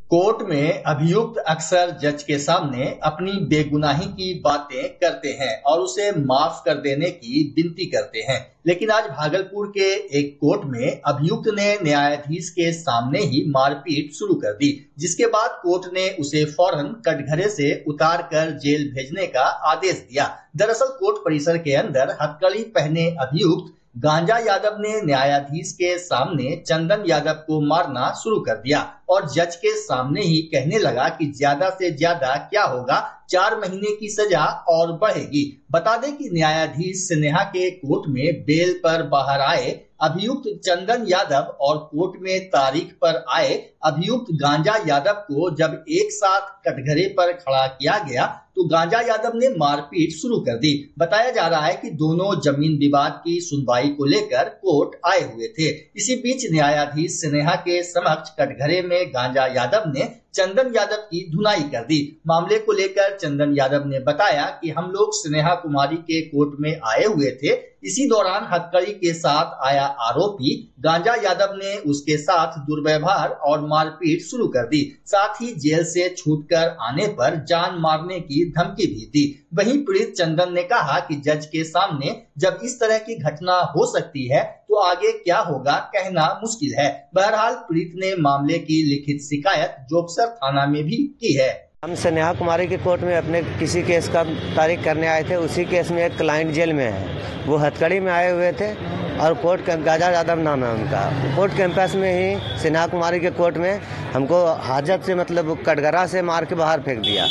Court में अभियुक्त अक्सर जज के सामने अपनी बेगुनाही की बातें करते हैं और उसे माफ कर देने की विनती करते हैं। लेकिन आज भागलपुर के एक कोर्ट में अभियुक्त ने न्यायाधीश के सामने ही मारपीट शुरू कर दी, जिसके बाद कोर्ट ने उसे फौरन कटघरे से उतार कर जेल भेजने का आदेश दिया। दरअसल कोर्ट परिसर के अंदर हथकड़ी पहने अभियुक्त गांजा यादव ने न्यायाधीश के सामने चंदन यादव को मारना शुरू कर दिया और जज के सामने ही कहने लगा कि ज्यादा से ज्यादा क्या होगा, 4 महीने की सजा और बढ़ेगी। बता दें कि न्यायाधीश स्नेहा के कोर्ट में बेल पर बाहर आए अभियुक्त चंदन यादव और कोर्ट में तारीख पर आए अभियुक्त गांजा यादव को जब एक साथ कटघरे पर खड़ा किया गया तो गांजा यादव ने मारपीट शुरू कर दी। बताया जा रहा है कि दोनों जमीन विवाद की सुनवाई को लेकर कोर्ट आए हुए थे। इसी बीच न्यायाधीश स्नेहा के समक्ष कटघरे में गांजा यादव ने चंदन यादव की धुनाई कर दी। मामले को लेकर चंदन यादव ने बताया कि हम लोग स्नेहा कुमारी के कोर्ट में आए हुए थे, इसी दौरान हथकड़ी के साथ आया आरोपी गांजा यादव ने उसके साथ दुर्व्यवहार और मारपीट शुरू कर दी। साथ ही जेल से छूटकर आने पर जान मारने की धमकी भी दी। वहीं पीड़ित चंदन ने कहा कि जज के सामने जब इस तरह की घटना हो सकती है तो आगे क्या होगा कहना मुश्किल है। बहरहाल पीड़ित ने मामले की लिखित शिकायत जोगसर थाना में भी की है। हम स्नेहा कुमारी के कोर्ट में अपने किसी केस का तारीख करने आए थे। उसी केस में एक क्लाइंट जेल में है, वो हथकड़ी में आए हुए थे और कोर्ट गांजा यादव नाम है उनका। कोर्ट कैंपस में ही स्नेहा कुमारी के कोर्ट में हमको हाजत से मतलब कटघरा से मार के बाहर फेंक दिया।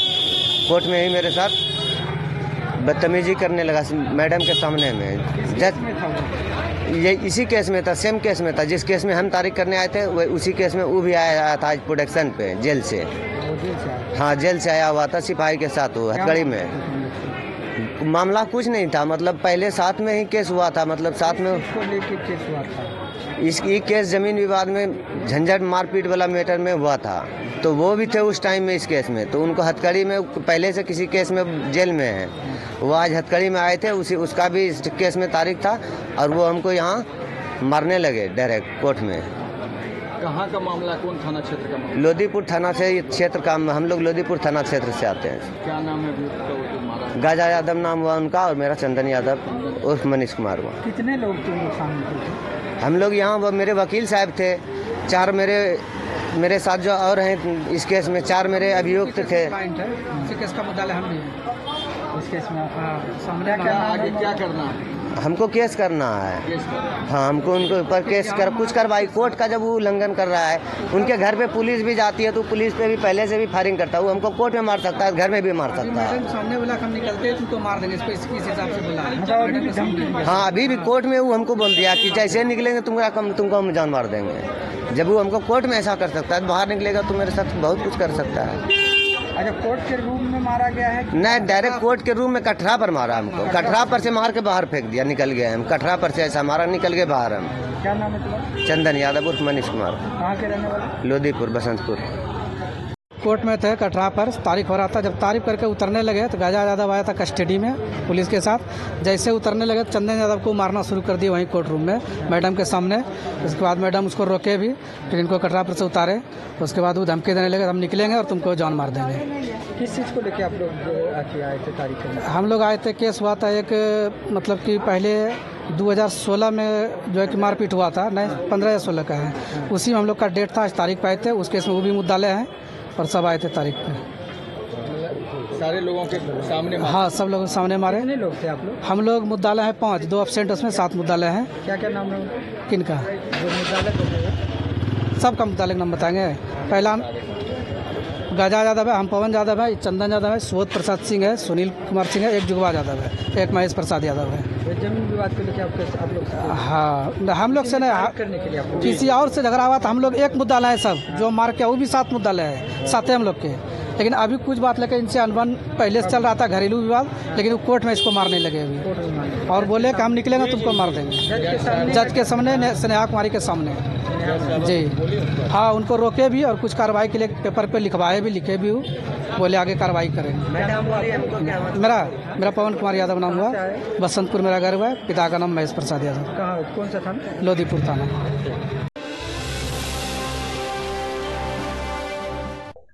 कोर्ट में ही मेरे साथ बदतमीजी करने लगा मैडम के सामने में। जज ये इसी केस में था, सेम केस में था। जिस केस में हम तारीख करने आए थे वो उसी केस में वो भी आया था आज प्रोडक्शन पे जेल से। हाँ, जेल से आया हुआ था सिपाही के साथ। वो हथकड़ी में मामला कुछ नहीं था, मतलब पहले साथ में ही केस हुआ था, मतलब साथ में उसको लेके केस हुआ था। इसकी केस जमीन विवाद में झंझट मारपीट वाला मैटर में हुआ था, तो वो भी थे उस टाइम में इस केस में। तो उनको हथकड़ी में पहले से किसी केस में जेल में है, वो आज हथकड़ी में आए थे। उसका भी इस केस में तारीख था और वो हमको यहाँ मारने लगे डायरेक्ट कोर्ट में। कहाँ का मामला, कौन थाना क्षेत्र का मामला? लोदीपुर थाना से क्षेत्र का, हम लोग लोदीपुर थाना क्षेत्र से आते हैं। क्या नाम है? गांजा यादव नाम हुआ उनका और मेरा चंदन यादव उर्फ मनीष कुमार हुआ। कितने लोग शामिल थे? हम लोग यहाँ वो मेरे वकील साहब थे, 4 मेरे साथ जो और हैं इस केस में 4 मेरे अभियुक्त थे। इस केस का मुद्दा हम भी हैं इस केस में। सामने आगे क्या करना है? हमको केस करना है। हाँ, हमको उनके ऊपर केस कर कुछ कार्रवाई। कोर्ट का जब वो उल्लंघन कर रहा है, उनके घर पे पुलिस भी जाती है तो पुलिस पे भी पहले से भी फायरिंग करता है। वो हमको कोर्ट में मार सकता है, घर में भी मार सकता है। सामने बोला हम निकलते हैं तुमको मार देंगे, इस हिसाब से बोला। हाँ, अभी भी कोर्ट में वो हमको बोल दिया कि जैसे निकलेंगे तुमको हम जान मार देंगे। जब वो हमको कोर्ट में ऐसा कर सकता है, बाहर निकलेगा तो मेरे साथ बहुत कुछ कर सकता है। अच्छा, कोर्ट के रूम में मारा गया है? नहीं, डायरेक्ट कोर्ट के रूम में कटरा पर मारा हमको। कटरा पर से मार के बाहर फेंक दिया, निकल गए हम। कटरा पर से ऐसा मारा, निकल गए बाहर हम। क्या नाम है तुम्हारा? चंदन यादव उर्फ मनीष कुमार। कहाँ के रहने वाले? लोदीपुर बसंतपुर। कोर्ट में थे, कटरा पर तारीख हो रहा था। जब तारीख करके उतरने लगे तो गांजा यादव आया था कस्टडी में पुलिस के साथ। जैसे उतरने लगे चंदन यादव को मारना शुरू कर दिया वहीं कोर्ट रूम में मैडम के सामने। उसके बाद मैडम उसको रोके भी, फिर इनको कटरा पर से उतारे। उसके बाद वो धमकी देने लगे, हम निकलेंगे और तुमको जान मार देंगे। किस चीज़ को लेके आप लोग आए थे तारीख करने? हम लोग आए थे, केस हुआ था एक, मतलब कि पहले 2016 में जो है कि मारपीट हुआ था, नहीं 15 या 16 का है। उसी में हम लोग का डेट था, आज तारीख पे आए थे। उस केस में वो भी मुद्दालय हैं और सब आए थे तारीख पे। सारे लोगों के सामने? हाँ, सब लोगों के सामने मारे। कितने लोग थे आप लोग? हम लोग मुद्दालय हैं 5, 2 एब्सेंट, उसमें 7 मुद्दालय हैं। क्या क्या नाम है किनका? जो मुद्दालय? सबका मुद्दालय नाम बताएंगे। पहला गांजा यादव है, हम पवन यादव है, चंदन यादव है, सुबोध प्रसाद सिंह है, सुनील कुमार सिंह है, एक जुगवा यादव है, एक महेश प्रसाद यादव है। जमीन विवाद को लेकर आप लोग? हाँ, हम लोग से नहीं, करने के लिए किसी और से झगड़ा हुआ था। हम लोग एक मुद्दालय है, सब जो मार के वो भी 7 मुद्दालय है, 7 हम लोग के। लेकिन अभी कुछ बात लेकर इनसे अनबन पहले से चल रहा था, घरेलू विवाद, लेकिन वो कोर्ट में इसको मारने लगे अभी और बोले कि हम निकलेंगे तुमको मार देंगे। जज के सामने, स्नेहा कुमारी के सामने जी। हाँ, उनको रोके भी और कुछ कार्रवाई के लिए पेपर पे लिखवाए भी, लिखे भी, बोले आगे कार्रवाई करेंगे। मेरा पवन कुमार यादव नाम हुआ, बसंतपुर मेरा घर हुआ है। पिता का नाम महेश प्रसाद यादव। कौन सा थाना? लोदीपुर थाना।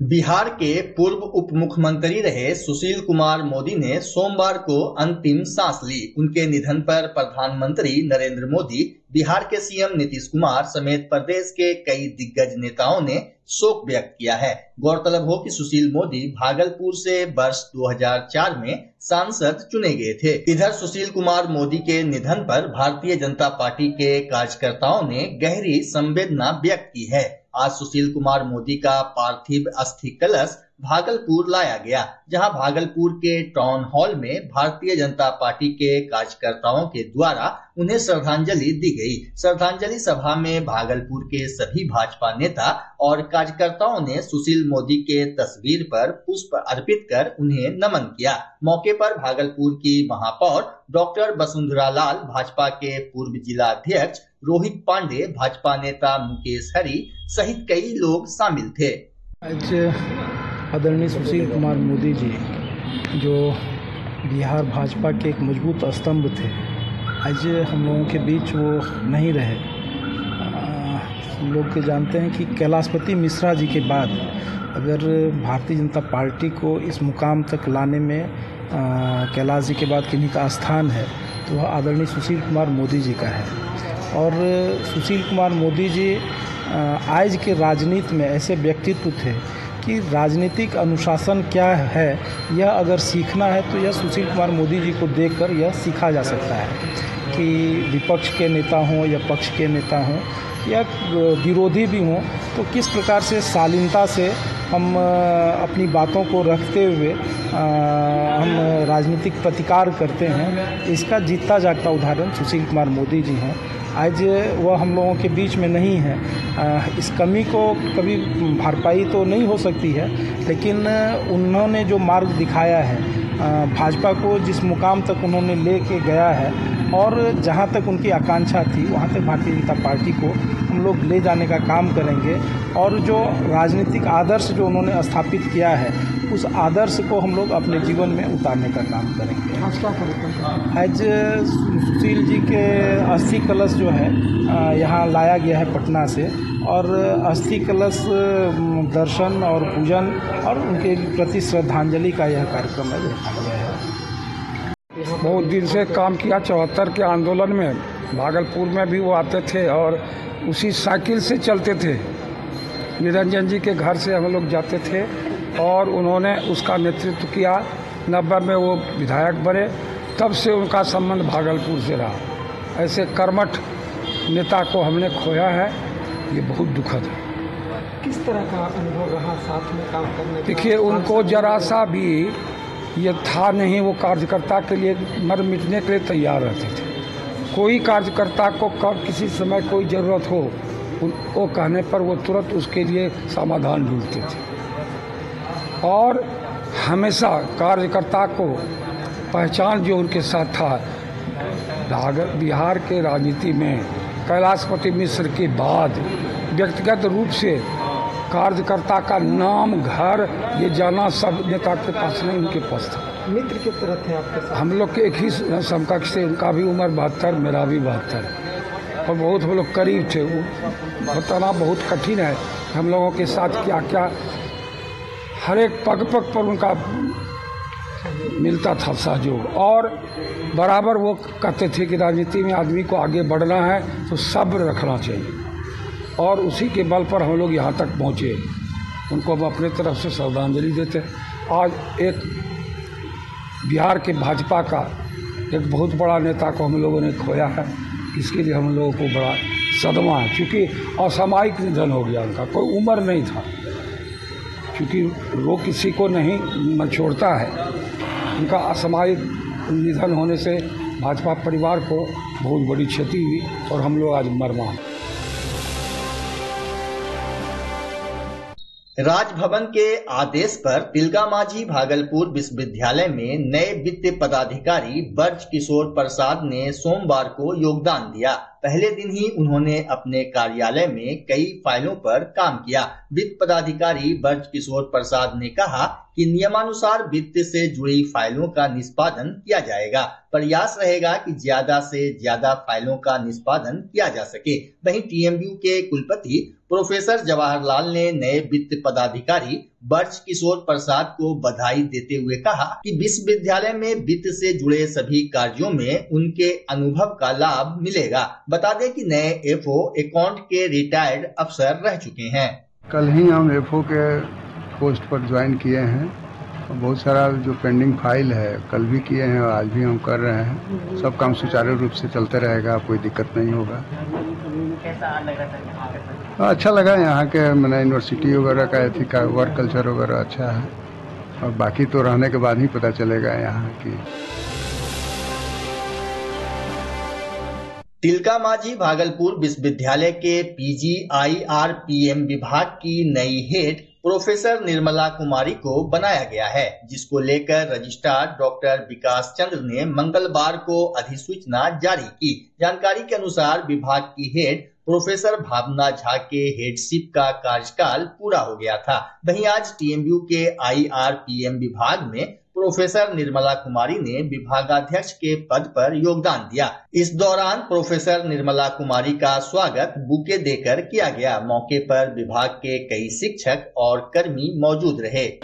बिहार के पूर्व उप मुख्यमंत्री रहे सुशील कुमार मोदी ने सोमवार को अंतिम सांस ली। उनके निधन पर प्रधानमंत्री नरेंद्र मोदी, बिहार के सीएम नीतीश कुमार समेत प्रदेश के कई दिग्गज नेताओं ने शोक व्यक्त किया है। गौरतलब हो कि सुशील मोदी भागलपुर से वर्ष 2004 में सांसद चुने गए थे। इधर सुशील कुमार मोदी के निधन पर भारतीय जनता पार्टी के कार्यकर्ताओं ने गहरी संवेदना व्यक्त की है। आज सुशील कुमार मोदी का पार्थिव अस्थि कलश भागलपुर लाया गया, जहां भागलपुर के टाउन हॉल में भारतीय जनता पार्टी के कार्यकर्ताओं के द्वारा उन्हें श्रद्धांजलि दी गई। श्रद्धांजलि सभा में भागलपुर के सभी भाजपा नेता और कार्यकर्ताओं ने सुशील मोदी के तस्वीर पर पुष्प अर्पित कर उन्हें नमन किया। मौके पर भागलपुर की महापौर डॉक्टर वसुंधरा लाल, भाजपा के पूर्व जिला अध्यक्ष रोहित पांडे, भाजपा नेता मुकेश हरी सहित कई लोग शामिल थे। आज आदरणीय सुशील कुमार मोदी जी, जो बिहार भाजपा के एक मजबूत स्तंभ थे, आज हम लोगों के बीच वो नहीं रहे। हम लोग जानते हैं कि कैलाशपति मिश्रा जी के बाद अगर भारतीय जनता पार्टी को इस मुकाम तक लाने में कैलाश जी के बाद किन्हीं का स्थान है तो वह आदरणीय सुशील कुमार मोदी जी का है। और सुशील कुमार मोदी जी आज के राजनीति में ऐसे व्यक्तित्व थे कि राजनीतिक अनुशासन क्या है यह अगर सीखना है तो यह सुशील कुमार मोदी जी को देखकर यह सीखा जा सकता है कि विपक्ष के नेता हों या पक्ष के नेता हों या विरोधी भी हों तो किस प्रकार से शालीनता से हम अपनी बातों को रखते हुए हम राजनीतिक प्रतिकार करते हैं। इसका जीता जागता उदाहरण सुशील कुमार मोदी जी हैं। आज वह हम लोगों के बीच में नहीं है। इस कमी को कभी भरपाई तो नहीं हो सकती है, लेकिन उन्होंने जो मार्ग दिखाया है, भाजपा को जिस मुकाम तक उन्होंने लेके गया है और जहां तक उनकी आकांक्षा थी वहां तक भारतीय जनता पार्टी को हम लोग ले जाने का काम करेंगे। और जो राजनीतिक आदर्श जो उन्होंने स्थापित किया है उस आदर्श को हम लोग अपने जीवन में उतारने का काम करेंगे। आज सुशील जी के अस्थि कलश जो है यहाँ लाया गया है पटना से, और अस्थि कलश दर्शन और पूजन और उनके प्रति श्रद्धांजलि का यह कार्यक्रम है रखा गया है। बहुत दिन से काम किया। 74 के आंदोलन में भागलपुर में भी वो आते थे और उसी साइकिल से चलते थे। निरंजन जी के घर से हम लोग जाते थे और उन्होंने उसका नेतृत्व किया। 90 में वो विधायक बने, तब से उनका संबंध भागलपुर से रहा। ऐसे कर्मठ नेता को हमने खोया है, ये बहुत दुखद है। किस तरह का अनुभव रहा साथ में काम करने का? देखिए, उनको जरा सा भी ये था नहीं, वो कार्यकर्ता के लिए मर मिटने के लिए तैयार रहते थे। कोई कार्यकर्ता को कब किसी समय कोई ज़रूरत हो उनको कहने पर वो तुरंत उसके लिए समाधान ढूंढते थे। और हमेशा कार्यकर्ता को पहचान जो उनके साथ था, बिहार के राजनीति में कैलाशपति मिश्र के बाद व्यक्तिगत रूप से कार्यकर्ता का नाम, घर ये जाना सब नेता के पास नहीं, उनके पास था। मित्र की तरह थे आपके साथ? हम लोग के एक ही समकक्ष से, उनका भी उम्र 72, मेरा भी 72, और बहुत हम लोग करीब थे। वो बताना बहुत कठिन है हम लोगों के साथ क्या क्या हर एक पग पग पर उनका मिलता था सहयोग। और बराबर वो कहते थे कि राजनीति में आदमी को आगे बढ़ना है तो सब्र रखना चाहिए, और उसी के बल पर हम लोग यहाँ तक पहुँचे। उनको हम अपने तरफ से श्रद्धांजलि देते। आज एक बिहार के भाजपा का एक बहुत बड़ा नेता को हम लोगों ने खोया है, इसके लिए हम लोगों को बड़ा सदमा है, क्योंकि असामयिक निधन हो गया उनका। कोई उम्र नहीं था, क्योंकि वो किसी को नहीं छोड़ता है। उनका असामयिक निधन होने से भाजपा परिवार को बहुत बड़ी क्षति हुई और हम लोग आज मरमा। राजभवन के आदेश पर तिलकामाझी भागलपुर विश्वविद्यालय में नए वित्त पदाधिकारी ब्रज किशोर प्रसाद ने सोमवार को योगदान दिया। पहले दिन ही उन्होंने अपने कार्यालय में कई फाइलों पर काम किया। वित्त पदाधिकारी ब्रज किशोर प्रसाद ने कहा कि नियमानुसार वित्त से जुड़ी फाइलों का निष्पादन किया जाएगा। प्रयास रहेगा कि ज्यादा से ज्यादा फाइलों का निष्पादन किया जा सके। वहीं टीएमयू के कुलपति प्रोफेसर जवाहरलाल ने नए वित्त पदाधिकारी बर्च किशोर प्रसाद को बधाई देते हुए कहा कि विश्वविद्यालय में वित्त से जुड़े सभी कार्यों में उनके अनुभव का लाभ मिलेगा। बता दें कि नए एफओ अकाउंट के रिटायर्ड अफसर रह चुके हैं। कल ही हम एफओ के पोस्ट पर ज्वाइन किए हैं। बहुत सारा जो पेंडिंग फाइल है कल भी किए हैं और आज भी हम कर रहे हैं। सब काम सुचारू रूप से चलते रहेगा, कोई दिक्कत नहीं होगा। कैसा लग रहा था? अच्छा लगा। यहाँ के मैंने यूनिवर्सिटी वगैरह का एथिक का वर्क कल्चर वगैरह अच्छा है, और बाकी तो रहने के बाद ही पता चलेगा यहाँ की। तिलका माझी भागलपुर विश्वविद्यालय के PGIRPM विभाग की नई हेड प्रोफेसर निर्मला कुमारी को बनाया गया है, जिसको लेकर रजिस्ट्रार डॉक्टर विकास चंद्र ने मंगलवार को अधिसूचना जारी की। जानकारी के अनुसार विभाग की हेड प्रोफेसर भावना झा के हेडशिप का कार्यकाल पूरा हो गया था। वहीं आज TMU के IRPM विभाग में प्रोफेसर निर्मला कुमारी ने विभागाध्यक्ष के पद पर योगदान दिया। इस दौरान प्रोफेसर निर्मला कुमारी का स्वागत बुके देकर किया गया। मौके पर विभाग के कई शिक्षक और कर्मी मौजूद रहे।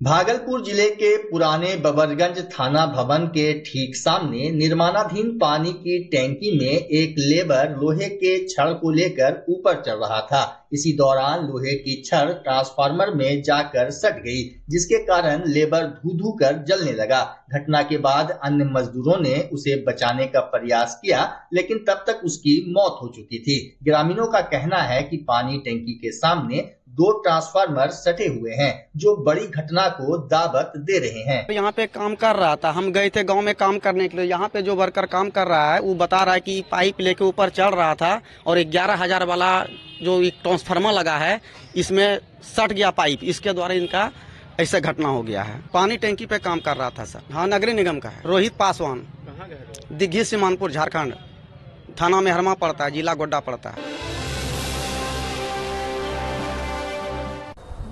भागलपुर जिले के पुराने बबरगंज थाना भवन के ठीक सामने निर्माणाधीन पानी की टैंकी में एक लेबर लोहे के छड़ को लेकर ऊपर चढ़ रहा था। इसी दौरान लोहे की छड़ ट्रांसफार्मर में जाकर सट गई, जिसके कारण लेबर धू कर जलने लगा। घटना के बाद अन्य मजदूरों ने उसे बचाने का प्रयास किया, लेकिन तब तक उसकी मौत हो चुकी थी। ग्रामीणों का कहना है कि पानी टैंकी के सामने 2 ट्रांसफार्मर सटे हुए हैं, जो बड़ी घटना को दावत दे रहे हैं। यहाँ पे काम कर रहा था, हम गए थे गांव में काम करने के लिए। यहाँ पे जो वर्कर काम कर रहा है वो बता रहा है कि पाइप लेके ऊपर चढ़ रहा था और 11,000 वाला जो एक ट्रांसफार्मर लगा है इसमें सट गया पाइप। इसके द्वारा इनका ऐसा घटना हो गया है। पानी टैंकी पे काम कर रहा था सर। हाँ, नगरी निगम का है। रोहित पासवान, दिग्घी सीमानपुर झारखंड। थाना मेहरमा पड़ता है, जिला गोड्डा पड़ता है।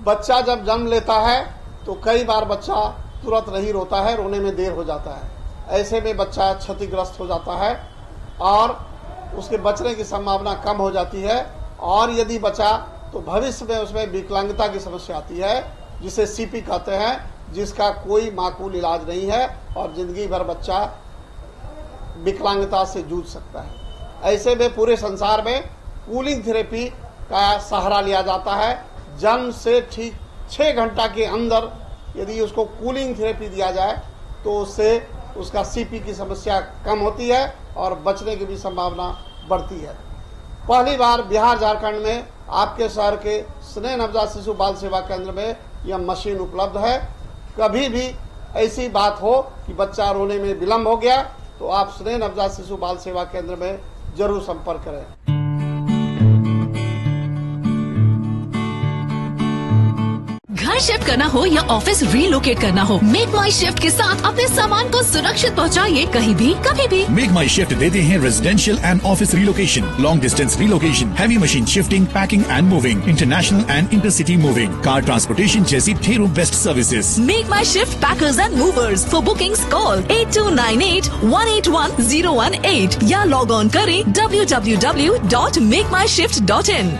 बच्चा जब जन्म लेता है तो कई बार बच्चा तुरंत नहीं रोता है, रोने में देर हो जाता है। ऐसे में बच्चा क्षतिग्रस्त हो जाता है और उसके बचने की संभावना कम हो जाती है। और यदि बचा तो भविष्य में उसमें विकलांगता की समस्या आती है, जिसे CP कहते हैं, जिसका कोई माकूल इलाज नहीं है और जिंदगी भर बच्चा विकलांगता से जूझ सकता है। ऐसे में पूरे संसार में कूलिंग थेरेपी का सहारा लिया जाता है। जन्म से ठीक 6 घंटा के अंदर यदि उसको कूलिंग थेरेपी दिया जाए तो उससे उसका CP की समस्या कम होती है और बचने की भी संभावना बढ़ती है। पहली बार बिहार झारखंड में आपके शहर के स्नेह नवजात शिशु बाल सेवा केंद्र में यह मशीन उपलब्ध है। कभी भी ऐसी बात हो कि बच्चा रोने में विलम्ब हो गया तो आप स्नेह नवजात शिशु बाल सेवा केंद्र में जरूर संपर्क करें। घर शिफ्ट करना हो या ऑफिस रीलोकेट करना हो, मेक माई शिफ्ट के साथ अपने सामान को सुरक्षित पहुंचाइए, कहीं भी कभी भी। मेक माई शिफ्ट देते हैं residential and office relocation, long distance relocation, heavy machine shifting, packing and moving, international and intercity moving, car transportation जैसी ढेरों best services. Make my shift packers and movers. For bookings call 8298-181-018 या log on करें www.makemyshift.in।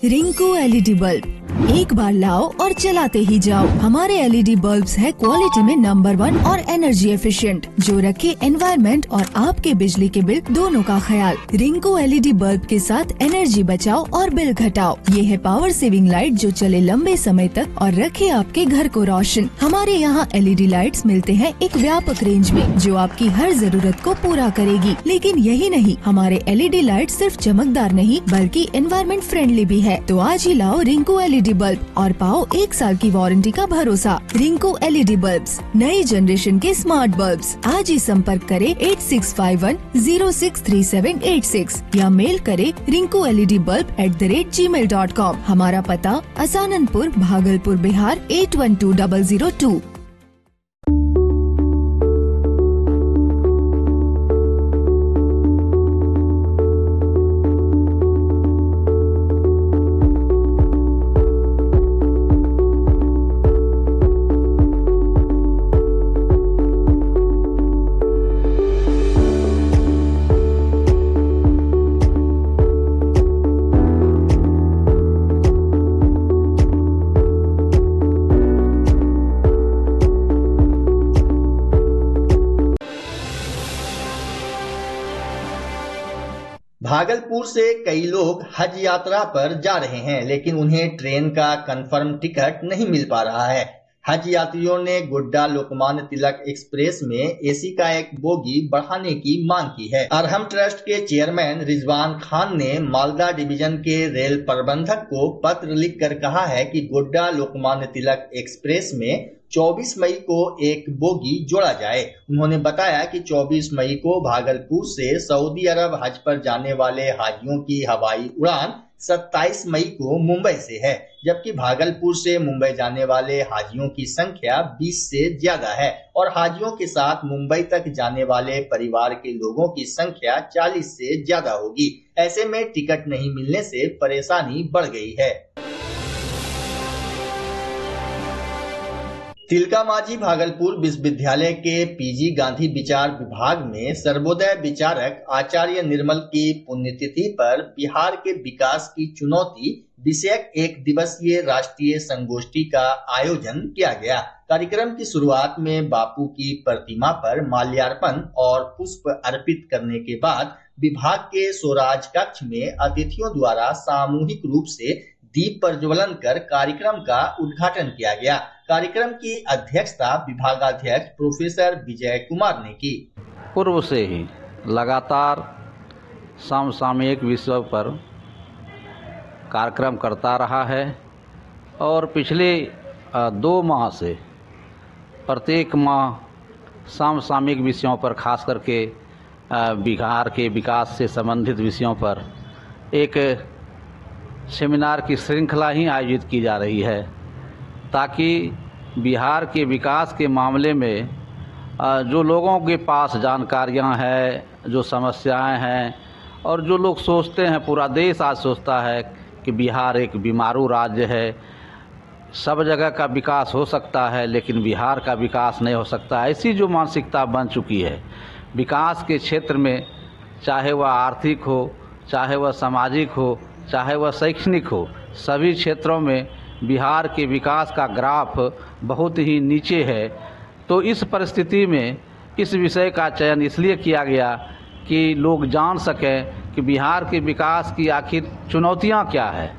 Rinku LED bulb, एक बार लाओ और चलाते ही जाओ। हमारे LED बल्ब्स है क्वालिटी में नंबर 1 और एनर्जी एफिशिएंट, जो रखे एनवायरनमेंट और आपके बिजली के बिल दोनों का ख्याल। रिंकू LED बल्ब के साथ एनर्जी बचाओ और बिल घटाओ। ये है पावर सेविंग लाइट जो चले लंबे समय तक और रखे आपके घर को रोशन। हमारे यहाँ LED लाइट्स मिलते हैं एक व्यापक रेंज में, जो आपकी हर जरूरत को पूरा करेगी। लेकिन यही नहीं, हमारे LED लाइट सिर्फ चमकदार नहीं बल्कि एनवायरनमेंट फ्रेंडली भी है। तो आज ही लाओ रिंकू LED बल्ब और पाओ 1 साल की वारंटी का भरोसा। रिंकू LED बल्ब्स, नई जनरेशन के स्मार्ट बल्ब्स। आज ही संपर्क करें 8651063786 या मेल करें rinkooledbulb@gmail.com। हमारा पता असाननपुर, भागलपुर, बिहार 812002। भागलपुर से कई लोग हज यात्रा पर जा रहे हैं, लेकिन उन्हें ट्रेन का कंफर्म टिकट नहीं मिल पा रहा है। हज यात्रियों ने गोड्डा लोकमान्य तिलक एक्सप्रेस में एसी का एक बोगी बढ़ाने की मांग की है। अरहम ट्रस्ट के चेयरमैन रिजवान खान ने मालदा डिवीजन के रेल प्रबंधक को पत्र लिखकर कहा है कि गोड्डा लोकमान्य तिलक एक्सप्रेस में 24 मई को एक बोगी जोड़ा जाए। उन्होंने बताया कि 24 मई को भागलपुर से सऊदी अरब हज पर जाने वाले हाजियों की हवाई उड़ान 27 मई को मुंबई से है, जबकि भागलपुर से मुंबई जाने वाले हाजियों की संख्या 20 से ज्यादा है और हाजियों के साथ मुंबई तक जाने वाले परिवार के लोगों की संख्या 40 से ज्यादा होगी। ऐसे में टिकट नहीं मिलने से परेशानी बढ़ गई है। तिलकामाझी भागलपुर विश्वविद्यालय के पीजी गांधी विचार विभाग में सर्वोदय विचारक आचार्य निर्मल की पुण्यतिथि पर बिहार के विकास की चुनौती विषयक एक दिवसीय राष्ट्रीय संगोष्ठी का आयोजन किया गया। कार्यक्रम की शुरुआत में बापू की प्रतिमा पर माल्यार्पण और पुष्प अर्पित करने के बाद विभाग के स्वराज कक्ष में अतिथियों द्वारा सामूहिक रूप से दीप प्रज्वलन कर कार्यक्रम का उद्घाटन किया गया। कार्यक्रम की अध्यक्षता विभागाध्यक्ष प्रोफेसर विजय कुमार ने की। पूर्व से ही लगातार समसामयिक विषयों पर कार्यक्रम करता रहा है और पिछले 2 माह से प्रत्येक माह समसामयिक विषयों पर खास करके बिहार के विकास से संबंधित विषयों पर एक सेमिनार की श्रृंखला ही आयोजित की जा रही है, ताकि बिहार के विकास के मामले में जो लोगों के पास जानकारियां हैं, जो समस्याएं हैं और जो लोग सोचते हैं, पूरा देश आज सोचता है कि बिहार एक बीमारू राज्य है, सब जगह का विकास हो सकता है लेकिन बिहार का विकास नहीं हो सकता। ऐसी जो मानसिकता बन चुकी है विकास के क्षेत्र में, चाहे वह आर्थिक हो, चाहे वह सामाजिक हो, चाहे वह शैक्षणिक हो, सभी क्षेत्रों में बिहार के विकास का ग्राफ बहुत ही नीचे है। तो इस परिस्थिति में इस विषय का चयन इसलिए किया गया कि लोग जान सकें कि बिहार के विकास की आखिर चुनौतियां क्या है।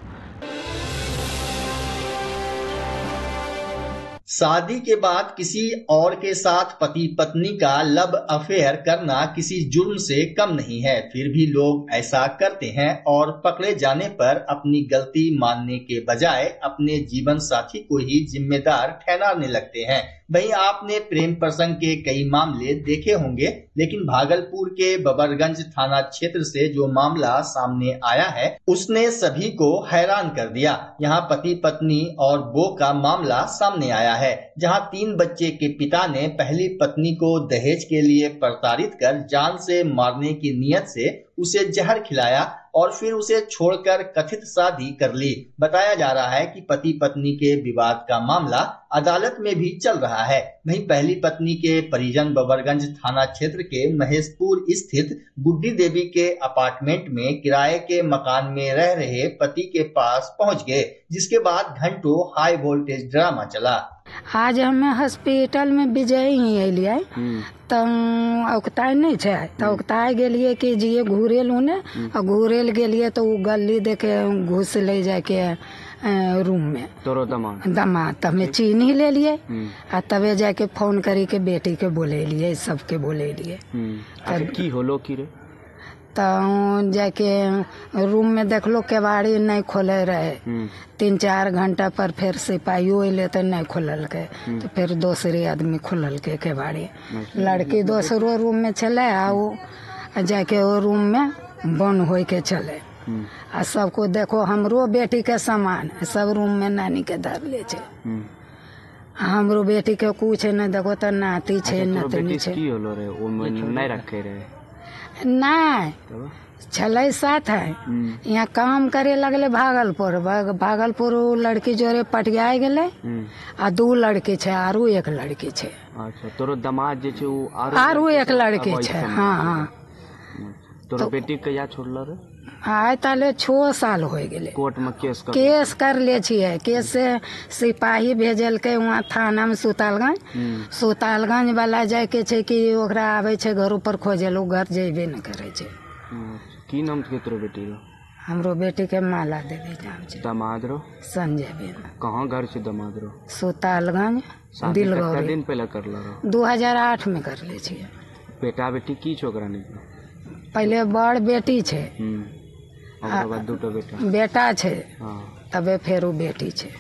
शादी के बाद किसी और के साथ पति पत्नी का लव अफेयर करना किसी जुर्म से कम नहीं है, फिर भी लोग ऐसा करते हैं और पकड़े जाने पर अपनी गलती मानने के बजाय अपने जीवन साथी को ही जिम्मेदार ठहराने लगते हैं। वहीं आपने प्रेम प्रसंग के कई मामले देखे होंगे, लेकिन भागलपुर के बबरगंज थाना क्षेत्र से जो मामला सामने आया है उसने सभी को हैरान कर दिया। यहाँ पति पत्नी और बो का मामला सामने आया है, जहाँ 3 बच्चे के पिता ने पहली पत्नी को दहेज के लिए प्रताड़ित कर जान से मारने की नियत से उसे जहर खिलाया और फिर उसे छोड़कर कथित शादी कर ली। बताया जा रहा है कि पति पत्नी के विवाद का मामला अदालत में भी चल रहा है। वहीं पहली पत्नी के परिजन बबरगंज थाना क्षेत्र के महेशपुर स्थित गुड्डी देवी के अपार्टमेंट में किराए के मकान में रह रहे पति के पास पहुंच गए, जिसके बाद घंटों हाई वोल्टेज ड्रामा चला। आज हमें हॉस्पिटल में विजय ही अलियै तो औकताय नहीं छे, तो औकताय गेलिए कि जिये घूरेल उन्हें और घूरेल गेलिए तो वो गली देखे घुस ले जाके रूम में तोरो दामाद तो हमें चीन ही ले लिए और तबे जाके फोन करी के बेटी के बोले लिए, सबके बोले लिए की होलो की रे तो जाके रूम में देख लो केवाड़ी नहीं खोले रहे। 3-4 घंटा पर फिर सिपाहियों अले तो नहीं खोलल के, तो फिर दूसरे आदमी खोलल के केवाड़ी। लड़की दूसरो रूम में चले आओ जाके वो रूम में बंद हो के चले आ सबको देखो हमरो बेटी के सामान सब रूम में नानी के धर ले छे। हमरो बेटी के कुछ नहीं देखो तो नाती छे नातनी छे। की होलो रे ओ नहीं रखे रे नहीं छले साथ है। यहाँ काम करे लगले भागलपुर लड़की जोरे पटिया गेले आ 2 लड़की छे आरू 1 लड़की छे। अच्छा तोरो दामाद जे छे उ आरू 1 लड़की छे। हाँ हाँ तोरो बेटी कहिया छोड़लो रे? आय ताले 6 साल हो गेले। कोर्ट में केस कर ले छिए। केस से सिपाही भेजल के वहाँ थाना में सुतालगंज वाला जाए के छे कि ओकरा आवे छे घर ऊपर खोजे लो, घर जेबे न करे छे। की नाम के तोरो बेटी रो? हमरो बेटी के माला देवी नाम छै। दामाद रो? संजय बेन। कहाँ घर से दामाद रो? सुतालगंज शादी दिलगौरी। कितना दिन पहले करलो रो? 2008 में कर ले छियै। बेटा बेटी की छोकरा नहीं? पहले बड़ बेटी छै, ओकरा बाद 2 बेटा बेटा छै, हाँ तबे फेर बेटी छै।